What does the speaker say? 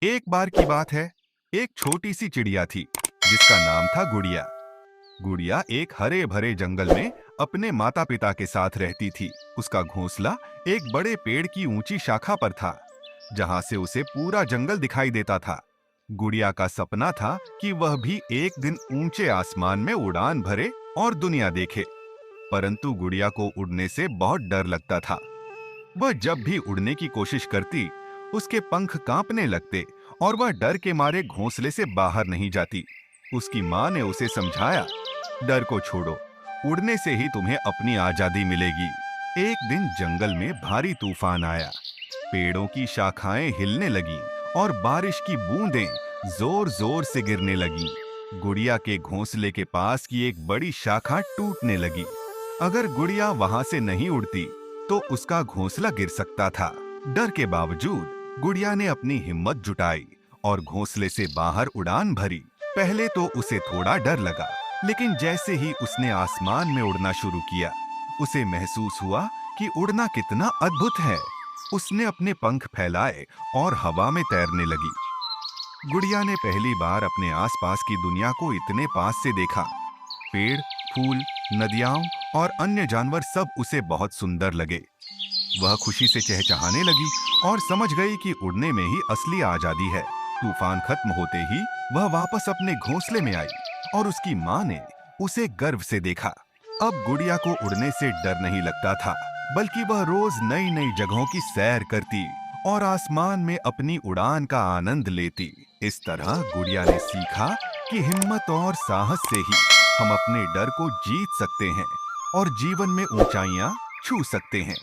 एक बार की बात है। एक छोटी सी चिड़िया थी जिसका नाम था गुड़िया। गुड़िया एक हरे भरे जंगल में अपने माता पिता के साथ रहती थी। उसका घोंसला एक बड़े पेड़ की ऊंची शाखा पर था, जहां से उसे पूरा जंगल दिखाई देता था। गुड़िया का सपना था कि वह भी एक दिन ऊंचे आसमान में उड़ान भरे और दुनिया देखे। परंतु गुड़िया को उड़ने से बहुत डर लगता था। वह जब भी उड़ने की कोशिश करती, उसके पंख कांपने लगते और वह डर के मारे घोंसले से बाहर नहीं जाती। उसकी माँ ने उसे समझाया, डर को छोड़ो, उड़ने से ही तुम्हें अपनी आजादी मिलेगी। एक दिन जंगल में भारी तूफान आया। पेड़ों की शाखाएं हिलने लगीं और बारिश की बूंदें जोर जोर से गिरने लगीं। गुड़िया के घोंसले के पास की एक बड़ी शाखा टूटने लगी। अगर गुड़िया वहां से नहीं उड़ती तो उसका घोंसला गिर सकता था। डर के बावजूद गुड़िया ने अपनी हिम्मत जुटाई और घोंसले से बाहर उड़ान भरी। पहले तो उसे थोड़ा डर लगा, लेकिन जैसे ही उसने आसमान में उड़ना शुरू किया, उसे महसूस हुआ कि उड़ना कितना अद्भुत है। उसने अपने पंख फैलाए और हवा में तैरने लगी। गुड़िया ने पहली बार अपने आसपास की दुनिया को इतने पास से देखा। पेड़, फूल, नदियाँ और अन्य जानवर सब उसे बहुत सुंदर लगे। वह खुशी से चहचहाने लगी और समझ गई कि उड़ने में ही असली आजादी है। तूफान खत्म होते ही वह वापस अपने घोंसले में आई और उसकी माँ ने उसे गर्व से देखा। अब गुड़िया को उड़ने से डर नहीं लगता था, बल्कि वह रोज नई नई जगहों की सैर करती और आसमान में अपनी उड़ान का आनंद लेती। इस तरह गुड़िया ने सीखा कि हिम्मत और साहस से ही हम अपने डर को जीत सकते हैं और जीवन में ऊंचाइयां छू सकते हैं।